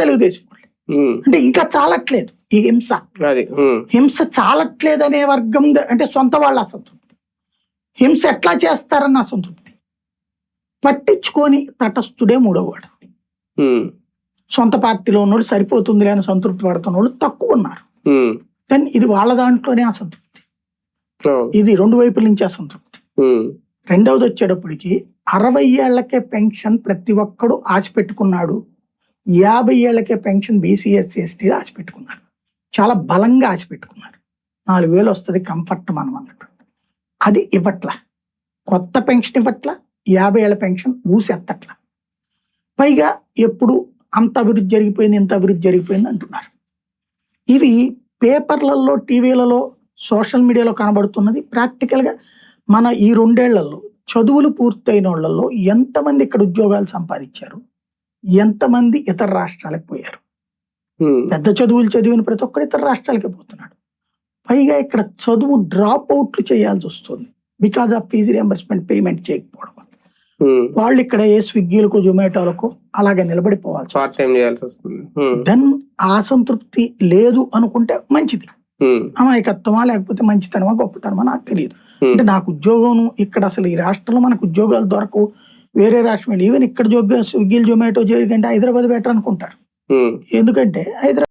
తెలుగుదేశం వాళ్ళు. అంటే ఇంకా చాలట్లేదు ఈ హింస. హింస చాలట్లేదు అనే వర్గం అంటే సొంత వాళ్ళ అసంతృప్తి. హింస ఎట్లా చేస్తారన్న అసంతృప్తి. పట్టించుకొని తటస్థుడే మూడోవాడు. సొంత పార్టీలో ఉన్నోళ్ళు సరిపోతుంది అని సంతృప్తి పడుతున్న వాళ్ళు తక్కువ ఉన్నారు. కానీ ఇది వాళ్ళ దాంట్లోనే అసంతృప్తి. ఇది రెండు వైపుల నుంచి అసంతృప్తి. రెండవది వచ్చేటప్పటికి 60 ఏళ్లకే పెన్షన్ ప్రతి ఒక్కడు ఆశ పెట్టుకున్నాడు. 50 ఏళ్లకే పెన్షన్ బీసీ ఎస్సీ ఎస్టీ ఆశ పెట్టుకున్నారు. చాలా బలంగా ఆశ పెట్టుకున్నారు. 4000 వస్తుంది కంఫర్ట్ మనం అన్నట్టు. అది ఇవ్వట్ల. కొత్త పెన్షన్ ఇవ్వట్ల. 50 ఏళ్ల పెన్షన్ ఊసెత్తట్ల. పైగా ఎప్పుడు అంత అభివృద్ధి జరిగిపోయింది, ఇంత అభివృద్ధి జరిగిపోయింది అంటున్నారు. ఇవి పేపర్లలో, టీవీలలో, సోషల్ మీడియాలో కనబడుతున్నది. ప్రాక్టికల్గా మన ఈ 2 ఏళ్లలో చదువులు పూర్తయిన వాళ్ళల్లో ఎంతమంది ఇక్కడ ఉద్యోగాలు సంపాదించారు, ఎంతమంది ఇతర రాష్ట్రాలకు పోయారు. పెద్ద చదువులు చదివిన ప్రతి ఒక్కరు ఇతర రాష్ట్రాలకే పోతున్నాడు. పైగా ఇక్కడ చదువు డ్రాప్ అవుట్లు చేయాల్సి వస్తుంది because of fee reimbursement payment చేయకపోవడం. వాళ్ళు ఇక్కడ ఏ స్విగ్గీలకు, జొమాటోలకు అలాగే నిలబడిపోవాలి. దెన్ అసంతృప్తి లేదు అనుకుంటే మంచిది. అమాయకత్వమా లేకపోతే మంచితనమా గొప్పతనమా నాకు తెలియదు. అంటే నాకు ఉద్యోగం ఇక్కడ అసలు ఈ రాష్ట్రంలో మనకు ఉద్యోగాలు దొరకవు, వేరే రాష్ట్రం ఈవెన్ ఇక్కడ స్విగ్గీలు, జొమాటో చేయకంటే హైదరాబాద్ బెటర్ అనుకుంటారు. ఎందుకంటే హైదరాబాద్